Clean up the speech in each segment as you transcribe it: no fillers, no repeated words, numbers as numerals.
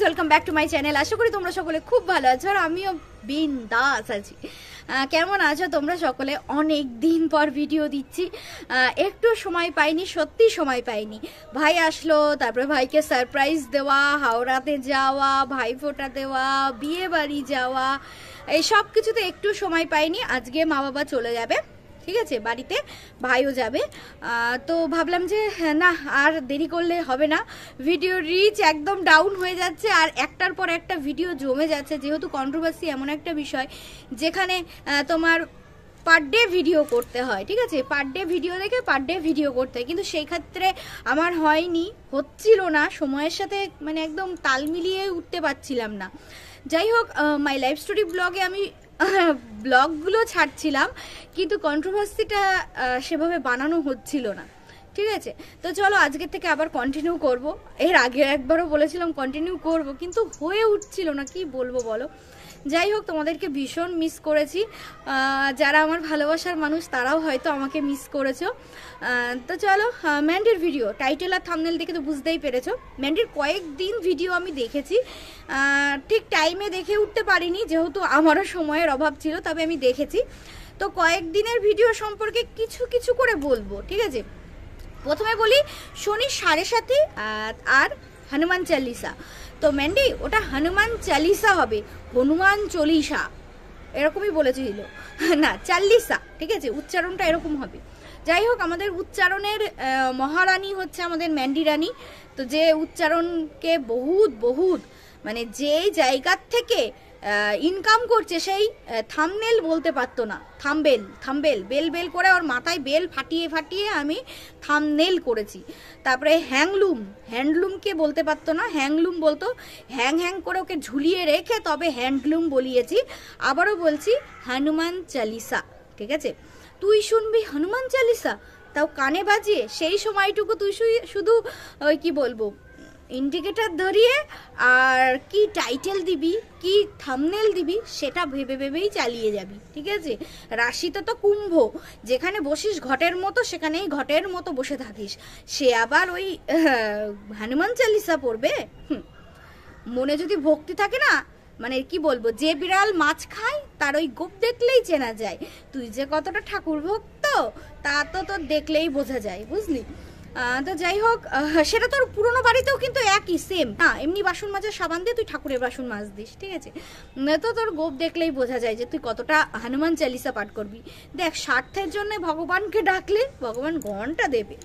Welcome back to my channel. আশা করি তোমরা সকলে খুব ভালো আছো আর আমিও বিন্দাস আছি। কেমন আছো তোমরা সকলে? অনেক দিন পর ভিডিও দিচ্ছি, একটু সময় পাইনি, সত্যি সময় পাইনি। ভাই আসলো, তারপরে ভাইকে সারপ্রাইজ দেওয়া, হাওড়াতে যাওয়া, ভাইফোঁটা দেওয়া, বিয়ে বাড়ি যাওয়া, এই সব কিছুতে একটু সময় পাইনি। আজকে মা বাবা চলে যাবে, ঠিক আছে, বাড়িতে ভাইও যাবে। তো ভাবলাম যে না আর দেরি করলে হবে না, ভিডিও রিচ একদম ডাউন হয়ে যাচ্ছে আর একটার পর একটা ভিডিও জমে যাচ্ছে। যেহেতু কন্ট্রোভার্সি এমন একটা বিষয় যেখানে তোমার পার ডে ভিডিও করতে হয়, ঠিক আছে, পার ডে ভিডিও দেখে পার ডে ভিডিও করতে হয়, কিন্তু সেই ক্ষেত্রে আমার হয়নি, হচ্ছিল না, সময়ের সাথে মানে একদম তাল মিলিয়ে উঠতে পারছিলাম না। যাই হোক, মাই লাইফ স্টোরি ব্লগে আমি ব্লগগুলো ছাড়ছিলাম, কিন্তু কন্ট্রোভার্সিটা সেভাবে বানানো হচ্ছিল না, ঠিক আছে। তো চলো আজকের থেকে আবার কন্টিনিউ করব। এর আগে একবারও বলেছিলাম কন্টিনিউ করব, কিন্তু হয়ে উঠছিল না, কি বলবো বলো। যাই হোক, তোমাদেরকে ভীষণ মিস করেছি। যারা আমার ভালোবাসার মানুষ তারাও হয়তো আমাকে মিস করেছো। তো চলো, ম্যান্ডির ভিডিও টাইটেল আর থাম্বনেল দেখে তো বুঝতেই পেরেছো। ম্যান্ডির কয়েকদিন ভিডিও আমি দেখেছি, ঠিক টাইমে দেখে উঠতে পারিনি যেহেতু আমারও সময়ের অভাব ছিল, তবে আমি দেখেছি। তো কয়েকদিনের ভিডিও সম্পর্কে কিছু কিছু করে বলবো, ঠিক আছে। প্রথমে বলি শনি 7:30 আর হনুমান চালিসা। তো ম্যান্ডি ওটা হনুমান চালিসা হবে, হনুমান চল্লিশা এরকমই বলেছিল না, চাল্লিসা, ঠিক আছে, উচ্চারণটা এরকম হবে। যাই হোক, আমাদের উচ্চারণের মহারানী হচ্ছে আমাদের ম্যান্ডি রানী। তো যে উচ্চারণকে বহুত বহুত মানে যেই জায়গার থেকে ইনকাম করছে, সেই থাম্বনেল বলতে পারতো না, থাম্বেল বেল বেল করে ওর মাথায় বেল ফাটিয়ে ফাটিয়ে আমি থাম্বনেল করেছি। তারপরে হ্যান্ডলুমকে বলতে পারতো না, হ্যাংলুম বলতো, হ্যাং করে ওকে ঝুলিয়ে রেখে তবে হ্যান্ডলুম বলিয়েছি। আবারও বলছি হনুমান চালিসা, ঠিক আছে। তুই শুনবি হনুমান চালিসা, তাও কানে বাজিয়ে, সেই সময়টুকু তুই শুধু ওই কি বলবো ইন্ডিকেটার ধরিয়ে আর কি টাইটেল দিবি, কি থাম্বনেল দিবি, সেটা ভেবে ভেবেই চালিয়ে যাবি, ঠিক আছে। রাশিতে তো কুম্ভ, যেখানে বসিস ঘটের মতো সেখানেই ঘটের মতো বসে থাকিস। সে আবার ওই হনুমান চালিসা পড়বে? মনে যদি ভক্তি থাকে না, মানে কি বলবো, যে বিড়াল মাছ খায় তার ওই গোপ দেখলেই চেনা যায়। তুই যে কতটা ঠাকুর ভক্ত তা তো তোর দেখলেই বোঝা যায়, বুঝলি। তো যাই হোক, সেটা তোর পুরোনো বাড়িতেও কিন্তু একই সেম না, এমনি বাসন মাজার সাবান দিয়ে তুই ঠাকুরের বাসন মাজ দিস, ঠিক আছে। তো তোর গোপ দেখলেই বোঝা যায় যে তুই কতটা হনুমান চালিসা পাঠ করবি। দেখ, স্বার্থের জন্য ভগবানকে ডাকলে ভগবান ঘন্টা দেবে।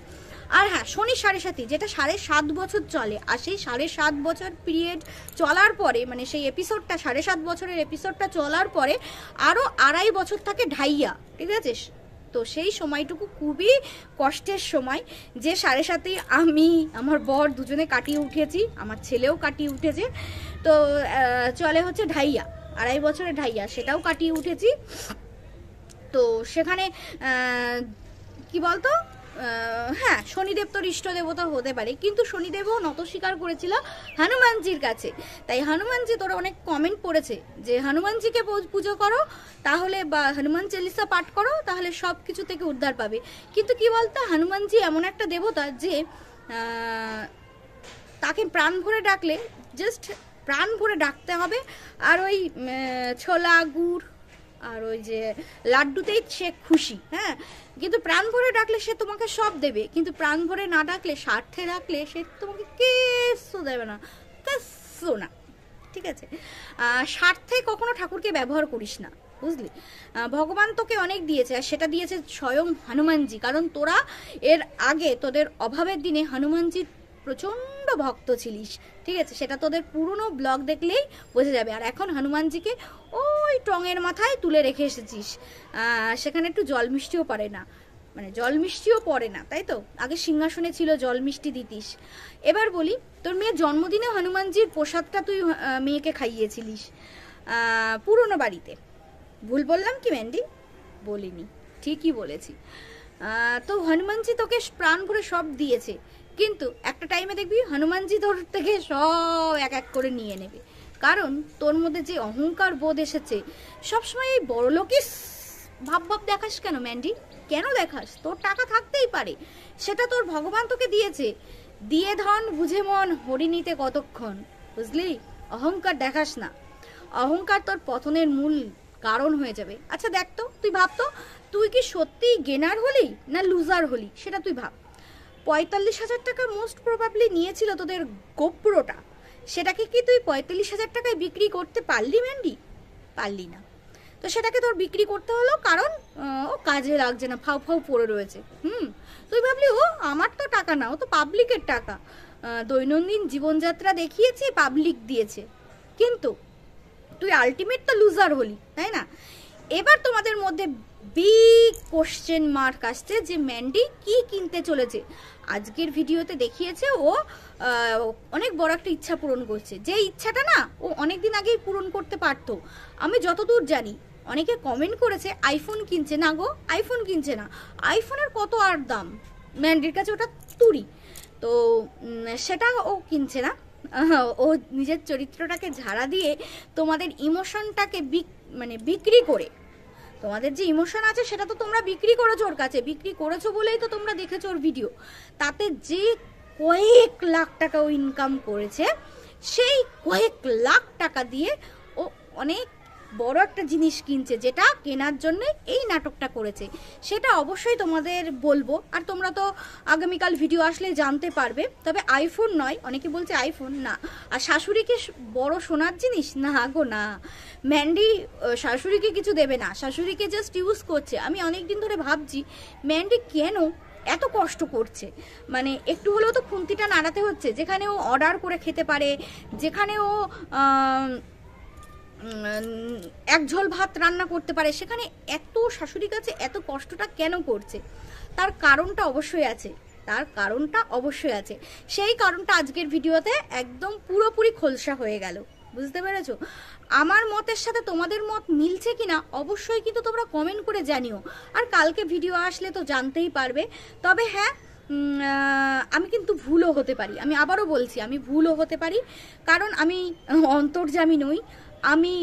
আর হ্যাঁ, শনি 7:30 যেটা 7.5 বছর চলে, আর সেই 7.5 বছর পিরিয়ড চলার পরে, মানে সেই এপিসোডটা 7.5 বছরের এপিসোডটা চলার পরে আরও 2.5 বছর থাকে ঢাইয়া, ঠিক আছে। তো সেই সময়টুকু খুবই কষ্টের সময়, যে 7.5 আমি আমার বর দুজনে কাটিয়ে উঠেছি, আমার ছেলেও কাটিয়ে উঠেছে। তো চলে হচ্ছে ঢাইয়া, 2.5 বছরের ঢাইয়া, সেটাও কাটিয়ে উঠেছি। তো সেখানে কি বলতো, হ্যাঁ, শনিদেব তোর ইষ্ট দেবতা হতে পারে, কিন্তু শনিদেবও নত স্বীকার করেছিল হনুমানজির কাছে। তাই হনুমানজি, তোরা অনেক কমেন্ট পড়েছে যে হনুমানজিকে পুজো করো তাহলে, বা হনুমান চালিসা পাঠ করো তাহলে সব কিছু থেকে উদ্ধার পাবে। কিন্তু কি বলতো, হনুমানজি এমন একটা দেবতা যে তাকে প্রাণ ভরে ডাকলে, জাস্ট প্রাণ ভরে ডাকতে হবে, আর ওই ছোলা গুড় আর ওই যে লাড্ডুতেই সে খুশি, হ্যাঁ। কিন্তু প্রাণ ভরে ডাকলে সে তোমাকে সব দেবে, কিন্তু প্রাণ ভরে না ডাকলে, স্বার্থে ডাকলে সে তোমাকে কিছু দেবে না, কিছু না, ঠিক আছে। স্বার্থে কখনো ঠাকুরকে ব্যবহার করিস না, বুঝলি। ভগবান তোকে অনেক দিয়েছে, আর সেটা দিয়েছে স্বয়ং হনুমানজি, কারণ তোরা এর আগে তোদের অভাবের দিনে হনুমানজির প্রচণ্ড ভক্ত ছিলিস, ঠিক আছে। সেটা তোদের পুরনো ব্লগ দেখলেই বোঝা যাবে। আর এখন হনুমানজিকে ওই টঙের মাথায় তুলে রেখে এসেছিস, সেখানে একটু জল মিষ্টিও পড়ে না, মানে জল মিষ্টিও পড়ে না, তাই তো। আগে সিংহাসনে ছিল, জল মিষ্টি দিতিস। এবার বলি, তোর মেয়ের জন্মদিনে হনুমানজির প্রসাদটা তুই মেয়েকে খাইয়েছিলিস পুরনো বাড়িতে। ভুল বললাম কি ম্যান্ডি? বলিনি, ঠিকই বলেছি। তো হনুমানজি তোকে প্রাণ ভরে সব দিয়েছে, কিন্তু একটা টাইমে দেখবি হনুমানজি তোর থেকে সব এক এক করে নিয়ে নেবে, কারণ তোর মধ্যে যে অহংকার বোধ এসেছে। সবসময় এই বড়লোকি ভাব দেখাস কেন ম্যান্ডি? কেন দেখাস? তোর টাকা থাকতেই পারে, সেটা তোর ভগবান তোকে দিয়েছে। দিয়ে ধন বুঝে মন হরিণীতে কতক্ষণ, বুঝলি? অহংকার দেখাস না, অহংকার তোর পতনের মূল কারণ হয়ে যাবে। আচ্ছা দেখ তো, তুই ভাবতো তুই কি সত্যি গেনার হলি না লুজার হলি, সেটা তুই ভাব। 45,000 টাকা মোস্ট প্রবাবলি নিয়েছিল তোদের গোপ্রোটা, সেটাকে কি তুই 45,000 টাকায় বিক্রি করতে পারলি ম্যান্ডি? পারলি না। তো সেটাকে তোর বিক্রি করতে হলো কারণ ও কাজে লাগছে না, ফাউ ফাউ পড়ে রয়েছে। তুই ভাবলি ও আমার তো টাকা না, ও তো পাবলিকের টাকা, দৈনন্দিন জীবনযাত্রা দেখিয়েছে, পাবলিক দিয়েছে, কিন্তু তুই আলটিমেট তো লুজার হলি, তাই না? এবার তোমাদের মধ্যে বিগ কোশ্চেন মার্ক আসছে যে ম্যান্ডি কি কিনতে চলেছে। আজকের ভিডিওতে দেখিয়েছে ও অনেক বড় একটা ইচ্ছা পূরণ করছে, যে ইচ্ছাটা না ও অনেকদিন আগেই পূরণ করতে পারতো। আমি যতদূর জানি অনেকে কমেন্ট করেছে আইফোন কিনছে না গো, আইফোন কিনছে না। আইফোনের কত আর দাম, ম্যান্ডির কাছে ওটা তুড়ি, তো সেটা ও কিনছে না। ও নিজের চরিত্রটাকে ঝাড়া দিয়ে তোমাদের ইমোশনটাকে বিক্রি করে, তোমাদের যে ইমোশন আছে সেটা তো তোমরা বিক্রি করেছো ওর কাছে, বিক্রি করেছো বলেই তো তোমরা দেখেছো ওর ভিডিও। তাতে যে কয়েক লাখ টাকা ও ইনকাম করেছে, সেই কয়েক লাখ টাকা দিয়ে ও অনেক বড় একটা জিনিস কিনছে, যেটা কেনার জন্য এই নাটকটা করেছে। সেটা অবশ্যই তোমাদের বলবো, আর তোমরা তো আগামীকাল ভিডিও আসলে জানতে পারবে। তবে আইফোন নয়, অনেকে বলছে আইফোন না। আর শাশুড়িকে বড় সোনার জিনিস না গো, না। ম্যান্ডি শাশুড়িকে কিছু দেবে না, শাশুড়িকে জাস্ট ইউজ করছে। আমি অনেকদিন ধরে ভাবছি ম্যান্ডি কেন এত কষ্ট করছে, মানে একটু হলেও তো খুন্তিটা নাড়াতে হচ্ছে। যেখানে ও অর্ডার করে খেতে পারে, যেখানে ও এক ঝোল ভাত রান্না করতে পারে, সেখানে এত শাশুড়ির কাছে এত কষ্টটা কেন করছে? তার কারণটা অবশ্যই আছে, তার কারণটা অবশ্যই আছে। সেই কারণটা আজকের ভিডিওতে একদম পুরোপুরি খোলসা হয়ে গেল, বুঝতে পেরেছো? আমার মতের সাথে তোমাদের মত মিলছে কিনা অবশ্যই কিন্তু তোমরা কমেন্ট করে জানিও। আর কালকে ভিডিও আসলে তো জানতেই পারবে। তবে হ্যাঁ, আমি কিন্তু ভুলও হতে পারি, আমি আবারও বলছি আমি ভুলও হতে পারি, কারণ আমি অন্তর্যামী নই, আমি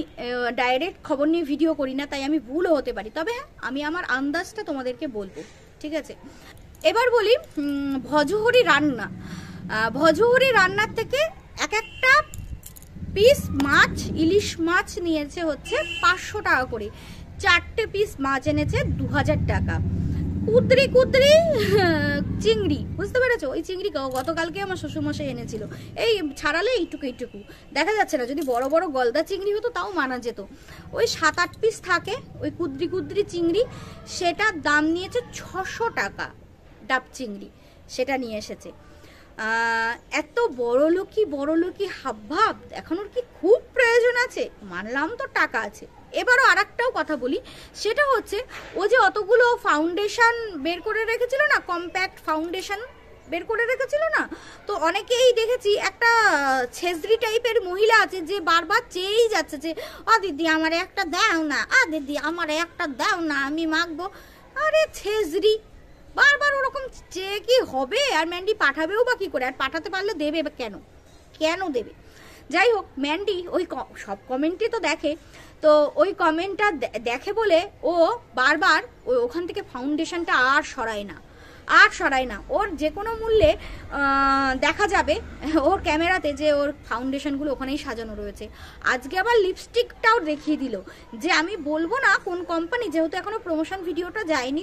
ডাইরেক্ট খবর নিয়ে ভিডিও করি না, তাই আমি ভুলও হতে পারি। তবে হ্যাঁ, আমি আমার আন্দাজটা তোমাদেরকে বলবো, ঠিক আছে? এবার বলি ভজহরি রান্না। ভজহরি রান্নার থেকে এক একটা পিস মাছ, ইলিশ মাছ নিয়েছে হচ্ছে 500 টাকা করে, 4টে পিস মাছ এনেছে 2000 টাকা। কুদরি কুদরি চিংড়ি, বুঝতে পেরেছো? ওই চিংড়ি গতকালকে আমার শ্বশুরমশাই এনেছিল, এই ছাড়ালে এইটুকু এইটুকু দেখা যাচ্ছে না। যদি বড় বড় গলদা চিংড়ি হতো তাও মানা যেত। ওই 7-8 পিস থাকে ওই কুদরি কুদরি চিংড়ি, সেটার দাম নিয়েছে 600 টাকা। ডাব চিংড়ি সেটা নিয়ে এসেছে। এত বড়লোকি হাবভাব দেখানোর কি খুব প্রয়োজন আছে? মানলাম তো টাকা আছে। এবারও আর একটাও কথা বলি, সেটা হচ্ছে ও যে অতগুলো ফাউন্ডেশন বের করে রেখেছিল না, কম্প্যাক্ট ফাউন্ডেশন বের করে রেখেছিল না, তো অনেকেই দেখেছি একটা ছেজরি টাইপের মহিলা আছে যে বারবার চেয়েই যাচ্ছে যে দিদি আমার একটা দাও না, দিদি আমার একটা দাও না, আমি মাখবো। আরে ছেজরি, বারবার ওরকম চেয়ে কি হবে? আর ম্যান্ডি পাঠাবেও বা কি করে? আর পাঠাতে পারলে দেবে বা কেন, কেন দেবে? যাই হোক, ম্যান্ডি ওই সব কমেন্টই তো দেখে, তো ওই কমেন্টটা দেখে বলে ও বারবার ওখান থেকে ফাউন্ডেশনটা আর সরায় না। ওর যে কোনো মূল্যে দেখা যাবে ওর ক্যামেরাতে যে ওর ফাউন্ডেশনগুলো ওখানেই সাজানো রয়েছে। আজকে আবার লিপস্টিকটাও দেখিয়ে দিল, যে আমি বলবো না কোন কোম্পানি, যেহেতু এখনো প্রমোশন ভিডিওটা যায়নি।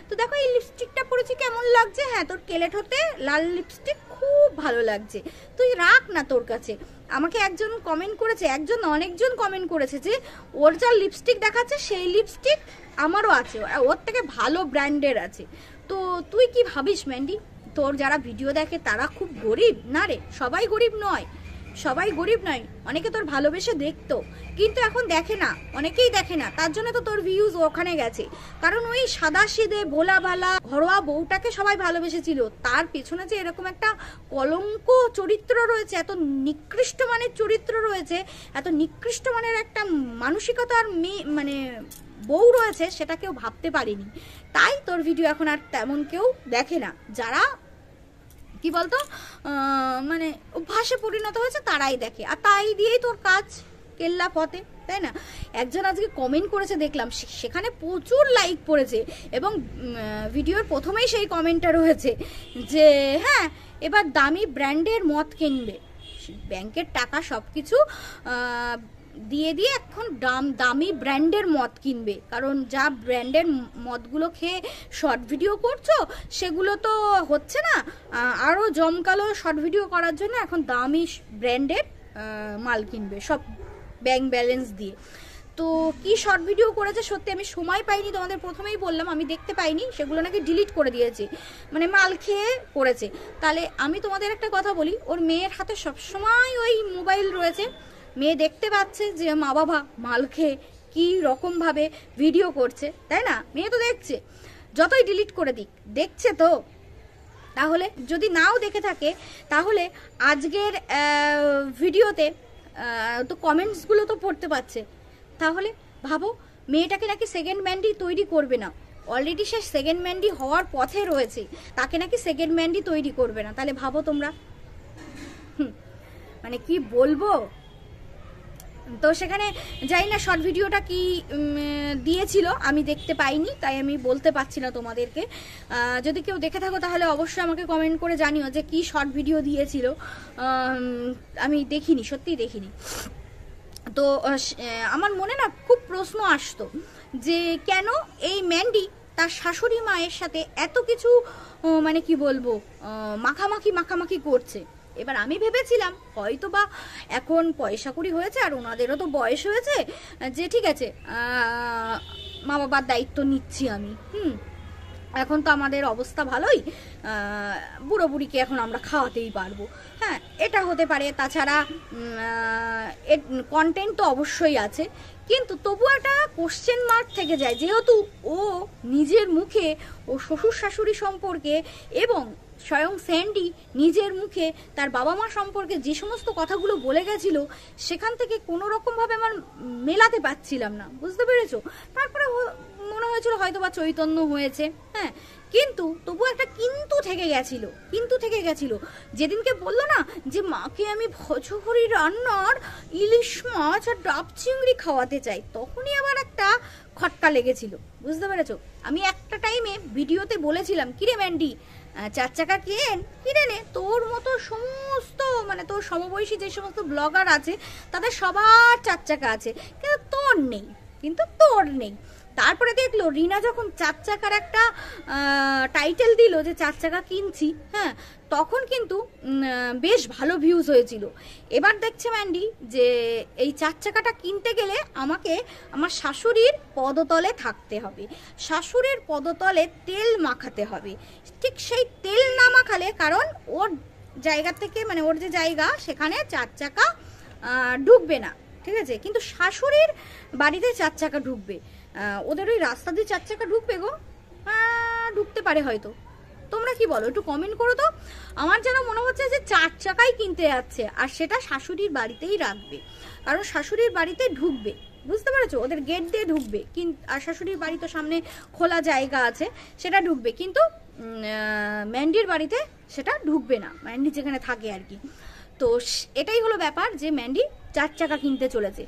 তো দেখো এই লিপস্টিকটা পরেছি কেমন লাগছে। হ্যাঁ, তোর কেলেট হতে লাল লিপস্টিক খুব ভালো লাগছে, তুই রাখ না তোর কাছে। আমাকে একজন কমেন্ট করেছে, একজন অনেকজন কমেন্ট করেছে যে ওর যা লিপস্টিক দেখাচ্ছে সেই লিপস্টিক আমারও আছে, ওর থেকে ভালো ব্র্যান্ডের আছে। তো তুই কি ভাবিস ম্যান্ডি, তোর যারা ভিডিও দেখে তারা খুব গরিব? না রে, সবাই গরিব নয়, অনেকে তোর ভালোবেসে দেখতো, কিন্তু এখন দেখে না, অনেকেই দেখে না। তার জন্য তো তোর ভিউজ ওখানে গেছে, কারণ ওই সাদা সিধে ভোলা ভালা ঘরোয়া বউটাকে সবাই ভালোবেসেছিল। তার পেছনে যে এরকম একটা কলঙ্ক চরিত্র রয়েছে, এত নিকৃষ্ট মানের চরিত্র রয়েছে, এত নিকৃষ্ট মানের একটা মানসিকতার মানে বউ রয়েছে, সেটা কেউ ভাবতে পারেনি। তাই তোর ভিডিও এখন আর তেমন কেউ দেখে না। যারা কি বলতো মানে অভ্যাসে পরিণত হয়েছে তারাই দেখে, আর তাই দিয়েই তোর কাজ কেল্লা পথে, তাই না? একজন আজকে কমেন্ট করেছে দেখলাম, সেখানে প্রচুর লাইক পড়েছে, এবং ভিডিওর প্রথমেই সেই কমেন্টটা রয়েছে যে হ্যাঁ এবার দামি ব্র্যান্ডের মদ কিনবে। ব্যাংকের টাকা সব কিছু দিয়ে দিয়ে এখন দামি ব্র্যান্ডের মদ কিনবে, কারণ যা ব্র্যান্ডের মদগুলো খেয়ে শর্ট ভিডিও করছো সেগুলো তো হচ্ছে না, আরও জমকালো শর্ট ভিডিও করার জন্য এখন দামি ব্র্যান্ডের মাল কিনবে সব ব্যাংক ব্যালেন্স দিয়ে। তো কি শর্ট ভিডিও করেছে সত্যি আমি সময় পাইনি, তোমাদের প্রথমেই বললাম আমি দেখতে পাইনি, সেগুলো নাকি ডিলিট করে দিয়েছে, মানে মাল খেয়ে করেছে। তাহলে আমি তোমাদের একটা কথা বলি, ওর মেয়ের হাতে সবসময় ওই মোবাইল রয়েছে, মেয়ে দেখতে পাচ্ছে যে মা বাবা মাল খেয়ে কী রকমভাবে ভিডিও করছে, তাই না? মেয়ে তো দেখছে, যতই ডিলিট করে দিক দেখছে তো। তাহলে যদি নাও দেখে থাকে তাহলে আজকের ভিডিওতে তো কমেন্টসগুলো তো পড়তে পারছে, তাহলে ভাবো মেয়েটাকে নাকি সেকেন্ড ম্যান্ডি তৈরি করবে না, অলরেডি সে সেকেন্ড ম্যান্ডি হওয়ার পথে রয়েছে, তাকে নাকি সেকেন্ড ম্যান্ডি তৈরি করবে না। তাহলে ভাবো তোমরা, মানে কি বলবো। তো সেখানে জানি না শর্ট ভিডিওটা কি দিয়েছিল, আমি দেখতে পাইনি, তাই আমি বলতে পারছি না তোমাদেরকে। যদি কেউ দেখে থাকো তাহলে অবশ্যই আমাকে কমেন্ট করে জানিও যে কি শর্ট ভিডিও দিয়েছিল, আমি দেখিনি, সত্যিই দেখিনি। তো আমার মনে না খুব প্রশ্ন আসতো যে কেন এই ম্যান্ডি তার শাশুড়ি মায়ের সাথে এত কিছু মানে কি বলবো মাখামাখি করছে। এবার আমি ভেবেছিলাম হয়তো বা এখন পয়সা কুড়ি হয়েছে আর ওনাদেরও তো বয়স হয়েছে, যে ঠিক আছে মা বাবার দায়িত্ব নিচ্ছি আমি, এখন তো আমাদের অবস্থা ভালোই, বুড়ো বুড়িকে এখন আমরা খাওয়াতেই পারবো, হ্যাঁ এটা হতে পারে। তাছাড়া কন্টেন্ট তো অবশ্যই আছে, কিন্তু তবু একটা কোশ্চেন মার্ক থেকে যায়, যেহেতু ও নিজের মুখে ও শ্বশুর শাশুড়ি সম্পর্কে এবং স্বয়ং স্যান্ডি নিজের মুখে তার বাবা মা সম্পর্কে যে সমস্ত কথাগুলো বলে গেছিল, সেখান থেকে কোনো রকমভাবে আমার মেলাতে পারছিলাম না, বুঝতে পেরেছো? তারপরে মনে হয়েছিল হয়তো বা চৈতন্য হয়েছে, হ্যাঁ, কিন্তু তবু একটা কিন্তু থেকে গেছিল। যেদিনকে বললো না যে মাকে আমি ভজহরি রান্নার ইলিশ মাছ আর ডাব চিংড়ি খাওয়াতে চাই, তখনই আবার একটা খটকা লেগেছিল, বুঝতে পেরেছো? আমি একটা টাইমে ভিডিওতে বলেছিলাম, কিরে ম্যান্ডি 4 চাকা কিনে নে, তোর মতো সমস্ত মানে তোর সমবয়সী যে সমস্ত ব্লগার আছে তাদের সবার 4 চাকা আছে, কিন্তু তোর নেই। তারপরে দেখলো রিনা যখন 4 চাকার একটা টাইটেল দিল যে 4 চাকা কিনছি, হ্যাঁ, তখন কিন্তু বেশ ভালো ভিউজ হয়েছিল। এবার দেখছে ম্যান্ডি যে এই 4 চাকাটা কিনতে গেলে আমাকে আমার শাশুড়ির পদতলে থাকতে হবে, শাশুড়ির পদতলে তেল মাখাতে হবে। ঠিক সেই তেল না মাখালে, কারণ ওর জায়গা থেকে মানে ওর যে জায়গা সেখানে 4 চাকা ঢুকবে না, ঠিক আছে, কিন্তু শাশুড়ির বাড়িতে 4 চাকা ঢুকবে। ওদের ওই রাস্তা দিয়ে 4 চাকা ঢুকবে গো, ঢুকতে পারে হয়তো। তোমরা কি বলো, একটু কমেন্ট করো তো। আমার যেন মনে হচ্ছে যে 4 চাকাই কিনতে যাচ্ছে, আর সেটা শাশুড়ির বাড়িতেই রাখবে, কারণ শাশুড়ির বাড়িতে ঢুকবে, বুঝতে পেরেছো? ওদের গেট দিয়ে ঢুকবে, আর শাশুড়ির বাড়ি তো সামনে খোলা জায়গা আছে, সেটা ঢুকবে, কিন্তু ম্যান্ডির বাড়িতে সেটা ঢুকবে না, ম্যান্ডি যেখানে থাকে আর কি। তো এটাই হলো ব্যাপার যে ম্যান্ডি 4 চাকা কিনতে চলেছে।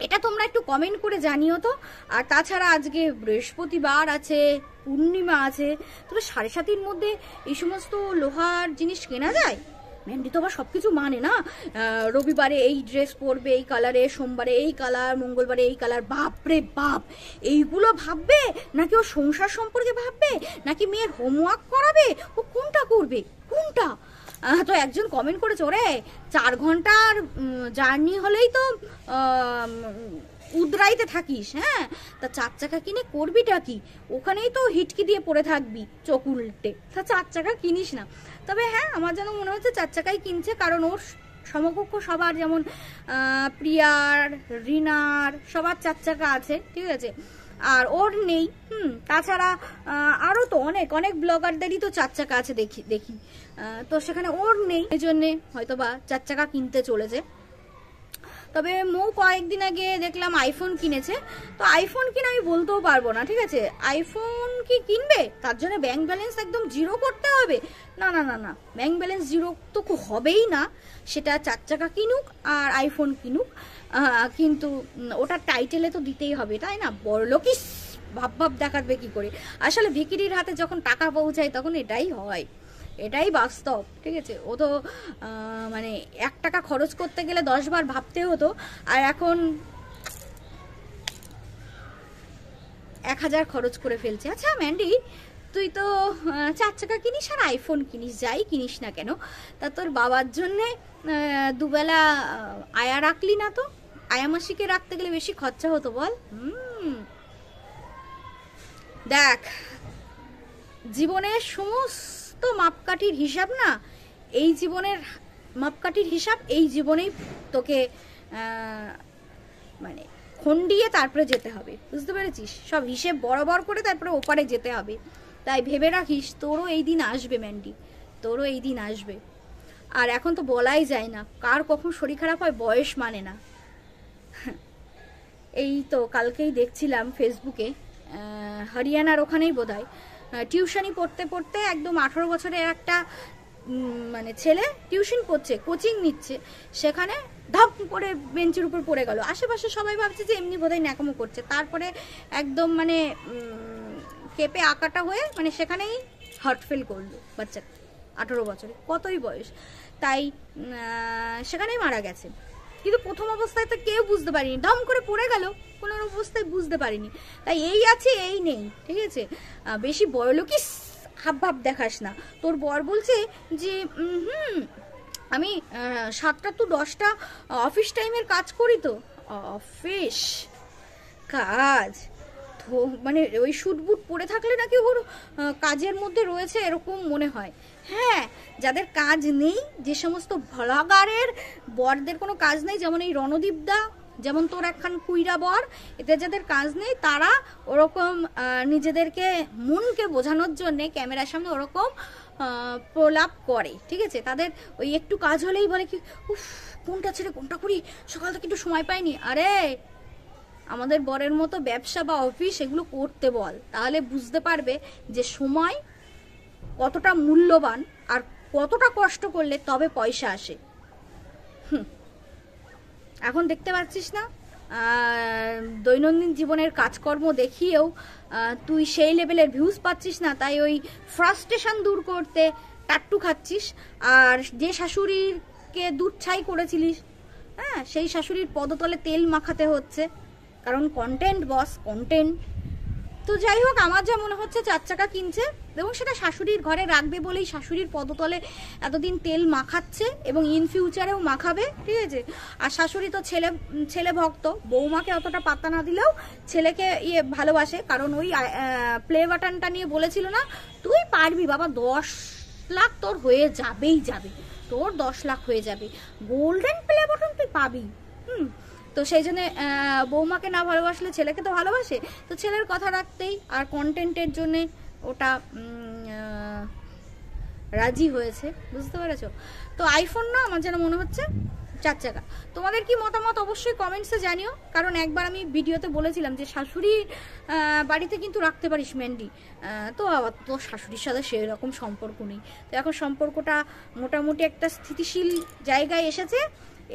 এটা তোমরা একটু কমেন্ট করে জানিও তো। আর তাছাড়া আজকে বৃহস্পতিবার আছে, পূর্ণিমা আছে, তবে 7:30-র মধ্যে এই সমস্ত লোহার জিনিস কেনা যায়? ম্যান্ডি তো আবার সবকিছু মানে না, রবিবারে এই ড্রেস পরবে এই কালারে, সোমবারে এই কালার, মঙ্গলবারে এই কালার। বাপরে বাপ, এইগুলো ভাববে নাকি ও সংসার সম্পর্কে ভাববে, নাকি মেয়ের হোমওয়ার্ক করাবে, ও কোনটা করবে কোনটা? তো একজন কমেন্ট করেছে, ওরে 4 ঘন্টার জার্নি হলেই তো উদরাইতে থাকিস, হ্যাঁ, তা 4 চাকা কিনে করবিটা কি? ওখানেই তো হিটকি দিয়ে পড়ে থাকবি চোখ উল্টে, তা 4 চাকা কিনিস না। তবে হ্যাঁ, আমার যেন মনে হচ্ছে 4 চাকাই কিনছে, কারণ ওর সমকক্ষ সবার, যেমন প্রিয়ার, রিনার সবার 4 চাকা আছে, ঠিক আছে, আর ওর নেই। তাছাড়া আরও তো অনেক ব্লগারদেরই তো 4 চাকা আছে দেখি, তো সেখানে ওর নেই, এই জন্যে হয়তো বা 4 চাকা কিনতে চলেছে। তবে মৌ কয়েকদিন আগে দেখলাম আইফোন কিনেছে, তো আইফোন কিনে আমি বলতেও পারবো না, ঠিক আছে, আইফোন কি কিনবে তার জন্য ব্যাংক ব্যালেন্স একদম জিরো করতে হবে? না, ব্যাংক ব্যালেন্স জিরো তো হবেই না, সেটা 4 চাকা কিনুক আর আইফোন কিনুক, কিন্তু ওটা টাইটেলে তো দিতেই হবে, তাই না? বড়লোকিস ভাব দেখাবে কি করে? আসলে ভিকিরির হাতে যখন টাকা পৌঁছায় তখন এটাই হয়, এটাই বাস্তব, ঠিক আছে। ও তো মানে 1 টাকা খরচ করতে গেলে 10 বার ভাবতে হতো, আর এখন 1000 খরচ করে ফেলছে। আচ্ছা ম্যান্ডি, তুই তো 4 চাকা কিনিস আর আইফোন কিনিস, যাই কিনিস না কেন, তা তোর বাবার জন্যে দুবেলা আয়া রাখলি না? তো আয়া মাসিকে রাখতে গেলে বেশি খরচা হতো বল। দেখ, জীবনের সমস্ত মাপকাঠির হিসাব না, এই জীবনের মাপকাঠির হিসাব এই জীবনেই তোকে মানে খন্ডিয়ে তারপরে যেতে হবে, বুঝতে পেরেছিস? সব হিসেব বরাবর করে তারপরে ওপারে যেতে হবে। তাই ভেবে রাখিস, তোরও এই দিন আসবে ম্যান্ডি, তোরও এই দিন আসবে। আর এখন তো বলাই যায় না কার কখন শরীর খারাপ হয়, বয়স মানে না। এই তো কালকেই দেখছিলাম ফেসবুকে, হরিয়ানার ওখানেই বোধহয় টিউশনি পড়তে পড়তে একদম 18 বছরের একটা মানে ছেলে টিউশন পড়ছে, কোচিং নিচ্ছে, সেখানে ধপ করে বেঞ্চের উপর পড়ে গেল। আশেপাশে সবাই ভাবছে যে এমনি বোধহয় ন্যাকামো করছে, তারপরে একদম মানে কেঁপে আঁকাটা হয়ে মানে সেখানেই হার্ট ফেল করলো বাচ্চা, 18 বছরে, কতই বয়স, তাই সেখানেই মারা গেছে। কিন্তু প্রথম অবস্থায় তো কেউ বুঝতে পারিনি, ধম করে পড়ে গেল, কোনো অবস্থায় বুঝতে পারিনি। তাই এই আছে এই নেই, ঠিক আছে। বেশি বড়লোকি হাব ভাব দেখাস না। তোর বর বলছে যে আমি 7টা to 10টা অফিস টাইমের কাজ করি। তো অফিস কাজ তো মানে ওই শুট বুট পরে থাকলে নাকি ওর কাজের মধ্যে রয়েছে এরকম মনে হয়। হ্যাঁ, যাদের কাজ নেই, যে সমস্ত ভ্লগারের বরদের কোনো কাজ নেই, যেমন এই রণদীপদা, যেমন তোর একখান কুইরা বর, এদের যাদের কাজ নেই তারা ওরকম নিজেদেরকে মনকে বোঝানোর জন্যে ক্যামেরার সামনে ওরকম প্রলাপ করে, ঠিক আছে। তাদের ওই একটু কাজ হলেই বলে কি, উফ কোনটা ছেড়ে কোনটা করি, সকাল থেকে একটু সময় পাইনি। আরে আমাদের বরের মতো ব্যবসা বা অফিস এগুলো করতে বল, তাহলে বুঝতে পারবে যে সময় কতটা মূল্যবান আর কতটা কষ্ট করলে তবে পয়সা আসে। এখন দেখতে পাচ্ছিস না, দৈনন্দিন জীবনের কাজকর্ম দেখিয়েও তুই সেই লেভেলের ভিউজ পাচ্ছিস না, তাই ওই ফ্রাস্ট্রেশন দূর করতে টাট্টু খাচ্ছিস। আর যে শাশুড়িকে দুধ ছাই করেছিলিস, হ্যাঁ, সেই শাশুড়ির পদতলে তেল মাখাতে হচ্ছে, কারণ কন্টেন্ট বস, কন্টেন্ট। তো যাই হোক, আমার যা মনে হচ্ছে 4 চাকা কিনছে এবং সেটা শাশুড়ির ঘরে রাখবে বলেই শাশুড়ির পদতলে এতদিন তেল মাখাচ্ছে এবং ইন ফিউচারেও মাখাবে, ঠিক আছে। আর শাশুড়ি তো ছেলে ভক্ত, বৌমাকে অতটা পাত্তা না দিলেও ছেলেকে ভালোবাসে, কারণ ওই প্লে বাটনটা নিয়ে বলেছিল না, তুই পারবি বাবা, 10 লাখ তোর হয়ে যাবেই যাবে, তোর 10 লাখ হয়ে যাবে, গোল্ডেন প্লে বাটন তুই পাবি। তো সেই জন্য বৌমাকে না ভালোবাসলে ছেলেকে তো ভালোবাসে, তো ছেলের কথা রাখতেই আর কন্টেন্টের জন্যে ওটা রাজি হয়েছে, বুঝতে পেরেছো? তো আইফোন না, আমার যেন মনে হচ্ছে 4 চাকা। তোমাদের কি মতামত অবশ্যই কমেন্টসে জানিও, কারণ একবার আমি ভিডিওতে বলেছিলাম যে শাশুড়ি বাড়িতে কিন্তু রাখতে পারিস ম্যান্ডি, তো আবার তো শাশুড়ির সাথে সেই রকম সম্পর্ক নেই। তো এখন সম্পর্কটা মোটামুটি একটা স্থিতিশীল জায়গায় এসেছে,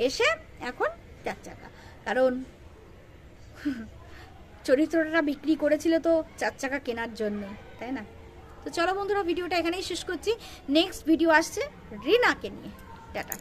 এসে এখন 4 চাকা, কারণ চরিত্রটা বিক্রি করেছিল তো 4 চাকা কেনার জন্য, তাই না? তো চলো বন্ধুরা, ভিডিওটা এখানেই শেষ করছি। নেক্সট ভিডিও আসছে রিনাকে নিয়ে। টাটা।